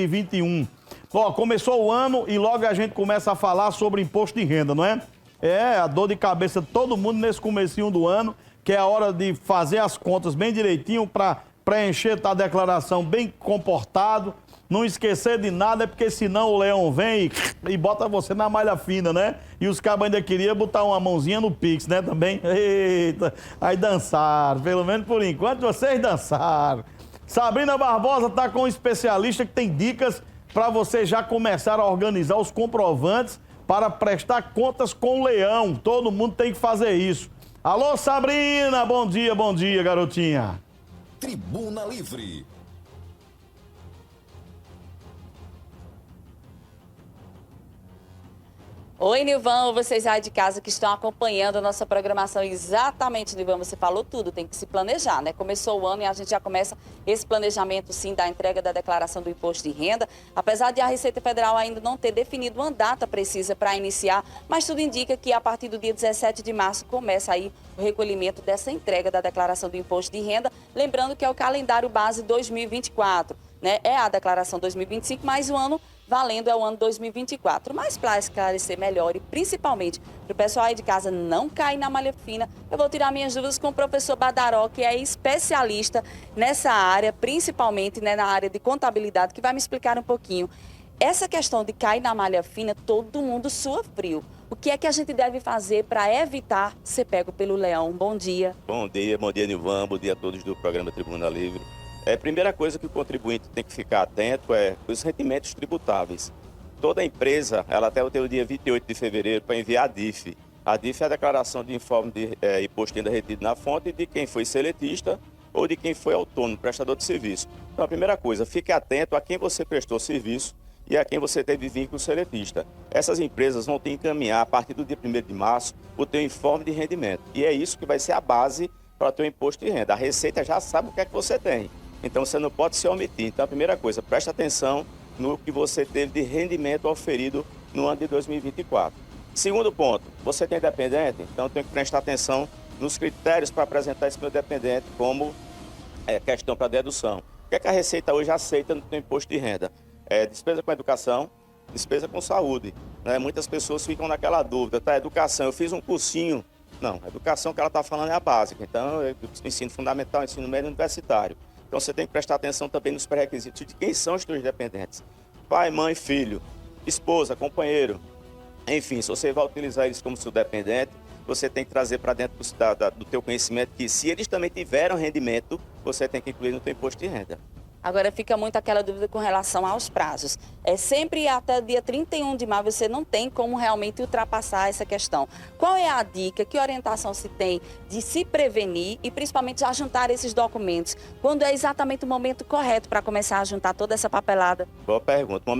6h21. Ó, começou o ano e logo a gente começa a falar sobre imposto de renda, não é? É a dor de cabeça de todo mundo nesse comecinho do ano, que é a hora de fazer as contas bem direitinho para preencher a declaração bem comportado, não esquecer de nada, porque senão o leão vem e bota você na malha fina, né? E os cabos ainda queriam botar uma mãozinha no Pix, né, também? Eita, aí dançaram, pelo menos por enquanto vocês dançaram. Sabrina Barbosa tá com um especialista que tem dicas para você já começar a organizar os comprovantes para prestar contas com o leão. Todo mundo tem que fazer isso. Alô, Sabrina, bom dia, garotinha. Tribuna Livre. Oi, Nilvan, vocês aí de casa que estão acompanhando a nossa programação. Exatamente, Nilvan, você falou tudo, tem que se planejar, né? Começou o ano e a gente já começa esse planejamento, sim, da entrega da declaração do imposto de renda. Apesar de a Receita Federal ainda não ter definido uma data precisa para iniciar, mas tudo indica que a partir do dia 17 de março começa aí o recolhimento dessa entrega da declaração do imposto de renda. Lembrando que é o calendário base 2024, né? É a declaração 2025, mas o ano valendo é o ano 2024. Mas para esclarecer melhor e principalmente para o pessoal aí de casa não cair na malha fina, eu vou tirar minhas dúvidas com o professor Badaró, que é especialista nessa área, principalmente, né, na área de contabilidade, que vai me explicar um pouquinho. Essa questão de cair na malha fina, todo mundo sua frio. O que é que a gente deve fazer para evitar ser pego pelo leão? Bom dia. Bom dia, Nilvan. Bom dia a todos do programa Tribuna Livre. A primeira coisa que o contribuinte tem que ficar atento é os rendimentos tributáveis. Toda empresa, ela até o dia 28 de fevereiro para enviar a DIF. A DIF é a declaração de informe de imposto de renda retido na fonte de quem foi seletista ou de quem foi autônomo, prestador de serviço. Então, a primeira coisa, fique atento a quem você prestou serviço e a quem você teve vínculo seletista. Essas empresas vão te encaminhar, a partir do dia 1º de março, o teu informe de rendimento. E é isso que vai ser a base para o teu imposto de renda. A Receita já sabe o que é que você tem. Então, você não pode se omitir. Então, a primeira coisa, preste atenção no que você teve de rendimento oferido no ano de 2024. Segundo ponto, você tem dependente? Então, tem que prestar atenção nos critérios para apresentar esse meu dependente como questão para dedução. O que é que a Receita hoje aceita no teu imposto de renda? Despesa com educação, despesa com saúde. Né? Muitas pessoas ficam naquela dúvida, tá? Educação, eu fiz um cursinho. Não, a educação que ela está falando é a básica. Então, ensino fundamental, ensino médio e universitário. Então, você tem que prestar atenção também nos pré-requisitos de quem são os teus dependentes. Pai, mãe, filho, esposa, companheiro. Enfim, se você vai utilizar eles como seu dependente, você tem que trazer para dentro do teu conhecimento que se eles também tiveram rendimento, você tem que incluir no teu imposto de renda. Agora fica muito aquela dúvida com relação aos prazos. É sempre até dia 31 de maio, você não tem como realmente ultrapassar essa questão. Qual é a dica, que orientação se tem de se prevenir e principalmente já juntar esses documentos? Quando é exatamente o momento correto para começar a juntar toda essa papelada? Boa pergunta. O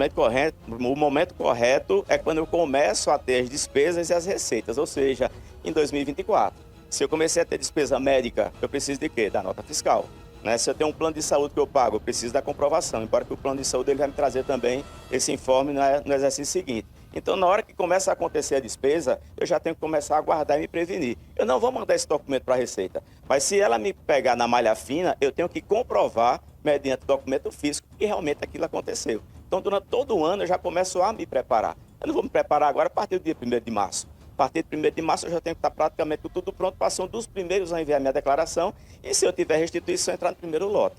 momento correto é quando eu começo a ter as despesas e as receitas, ou seja, em 2024. Se eu comecei a ter despesa médica, eu preciso de quê? Da nota fiscal. Né? Se eu tenho um plano de saúde que eu pago, eu preciso da comprovação, embora que o plano de saúde ele vai me trazer também esse informe no exercício seguinte. Então, na hora que começa a acontecer a despesa, eu já tenho que começar a guardar e me prevenir. Eu não vou mandar esse documento para a Receita, mas se ela me pegar na malha fina, eu tenho que comprovar, mediante documento físico, que realmente aquilo aconteceu. Então, durante todo o ano, eu já começo a me preparar. Eu não vou me preparar agora a partir do dia 1º de março. A partir de 1º de março eu já tenho que estar praticamente com tudo pronto para ser um dos primeiros a enviar minha declaração e se eu tiver restituição, entrar no primeiro lote.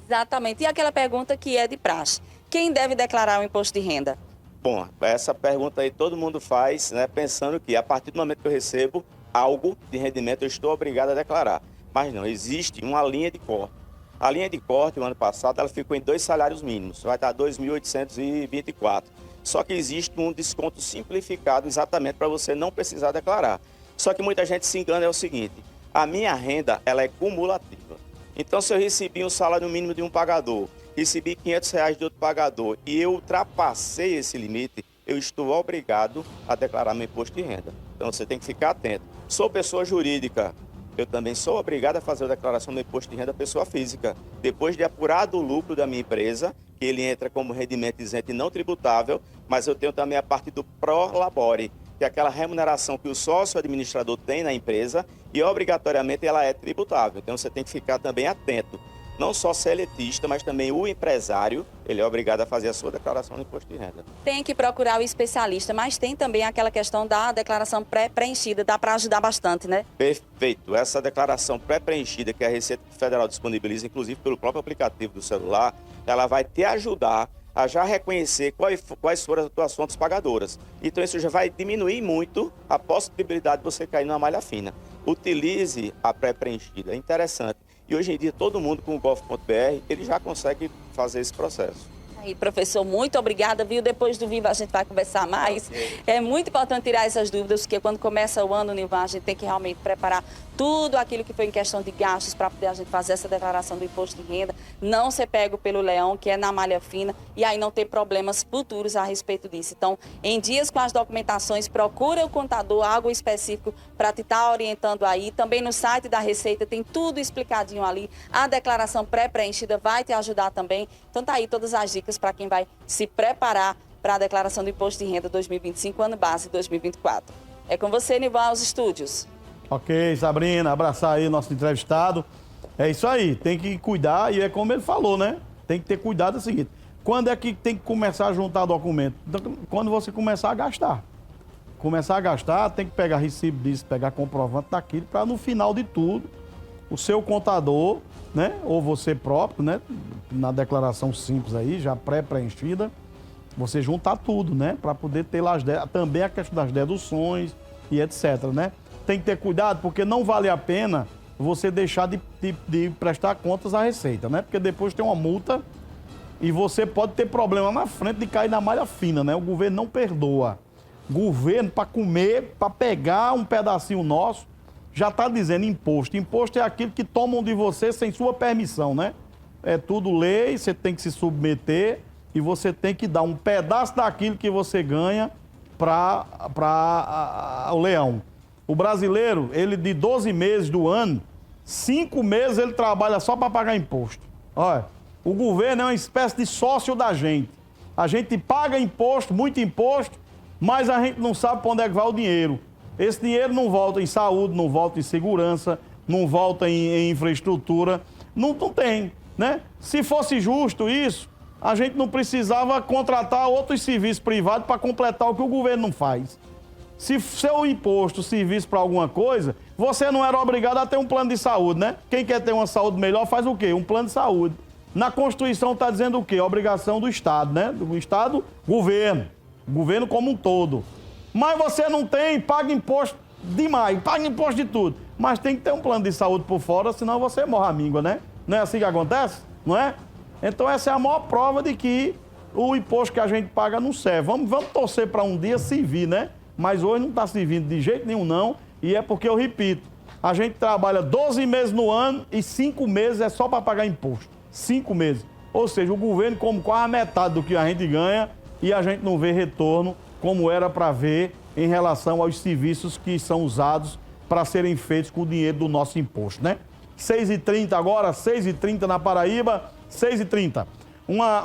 Exatamente. E aquela pergunta que é de praxe. Quem deve declarar o imposto de renda? Bom, essa pergunta aí todo mundo faz, né, pensando que a partir do momento que eu recebo algo de rendimento eu estou obrigado a declarar. Mas não, existe uma linha de corte. A linha de corte, o ano passado, ela ficou em 2 salários mínimos, vai estar 2.824. Só que existe um desconto simplificado exatamente para você não precisar declarar. Só que muita gente se engana, é o seguinte, a minha renda ela é cumulativa. Então, se eu recebi um salário mínimo de um pagador, recebi R$500 de outro pagador e eu ultrapassei esse limite, eu estou obrigado a declarar meu imposto de renda. Então, você tem que ficar atento. Sou pessoa jurídica, eu também sou obrigado a fazer a declaração do imposto de renda pessoa física. Depois de apurado o lucro da minha empresa, que ele entra como rendimento isento e não tributável, mas eu tenho também a parte do pró-labore, que é aquela remuneração que o sócio administrador tem na empresa e obrigatoriamente ela é tributável. Então você tem que ficar também atento. não só seletista, mas também o empresário, ele é obrigado a fazer a sua declaração de imposto de renda. Tem que procurar o especialista, mas tem também aquela questão da declaração pré-preenchida, dá para ajudar bastante, né? Perfeito. Essa declaração pré-preenchida que a Receita Federal disponibiliza, inclusive pelo próprio aplicativo do celular, ela vai te ajudar a já reconhecer quais foram as tuas fontes pagadoras. Então isso já vai diminuir muito a possibilidade de você cair numa malha fina. Utilize a pré-preenchida, é interessante. E hoje em dia todo mundo com o gov.br, ele já consegue fazer esse processo. Aí, professor, muito obrigada, viu? Depois do Viva a gente vai conversar mais. É muito importante tirar essas dúvidas, porque quando começa o ano, Nivan, a gente tem que realmente preparar tudo aquilo que foi em questão de gastos para poder a gente fazer essa declaração do imposto de renda, não ser pego pelo leão, que é na malha fina, e aí não ter problemas futuros a respeito disso. Então, em dias com as documentações, procura o contador, algo específico para te estar orientando aí. Também no site da Receita tem tudo explicadinho ali. A declaração pré-preenchida vai te ajudar também. Então, tá aí todas as dicas para quem vai se preparar para a declaração do imposto de renda 2025, ano base 2024. É com você, Nivan, aos estúdios. Ok, Sabrina, abraçar aí o nosso entrevistado. É isso aí, tem que cuidar e é como ele falou, né? Tem que ter cuidado, é o seguinte, quando é que tem que começar a juntar documento? Quando você começar a gastar. Começar a gastar, tem que pegar recibo disso, pegar comprovante daquilo, para no final de tudo, o seu contador, né? Ou você próprio, né? Na declaração simples aí, já pré-preenchida, você juntar tudo, né? Para poder ter lá também a questão das deduções e etc, né? Tem que ter cuidado, porque não vale a pena você deixar de prestar contas à Receita, né? Porque depois tem uma multa e você pode ter problema na frente de cair na malha fina, né? O governo não perdoa. Governo, para comer, para pegar um pedacinho nosso, já está dizendo imposto. Imposto é aquilo que tomam de você sem sua permissão, né? É tudo lei, você tem que se submeter e você tem que dar um pedaço daquilo que você ganha para o leão. O brasileiro, ele de 12 meses do ano, 5 meses ele trabalha só para pagar imposto. Olha, o governo é uma espécie de sócio da gente. A gente paga imposto, muito imposto, mas a gente não sabe para onde é que vai o dinheiro. Esse dinheiro não volta em saúde, não volta em segurança, não volta em infraestrutura, não tem, né? Se fosse justo isso, a gente não precisava contratar outros serviços privados para completar o que o governo não faz. Se seu imposto servisse para alguma coisa, você não era obrigado a ter um plano de saúde, né? Quem quer ter uma saúde melhor faz o quê? Um plano de saúde. Na Constituição está dizendo o quê? Obrigação do Estado, né? Do Estado, governo. Governo como um todo. Mas você não tem, paga imposto demais, paga imposto de tudo. Mas tem que ter um plano de saúde por fora, senão você morre à míngua, né? Não é assim que acontece? Não é? Então essa é a maior prova de que o imposto que a gente paga não serve. Vamos torcer para um dia servir, né? Mas hoje não está servindo de jeito nenhum, não. E é porque, eu repito, a gente trabalha 12 meses no ano e 5 meses é só para pagar imposto. 5 meses. Ou seja, o governo come quase a metade do que a gente ganha e a gente não vê retorno como era para ver em relação aos serviços que são usados para serem feitos com o dinheiro do nosso imposto, né? 6h30 agora, 6h30 na Paraíba, 6h30.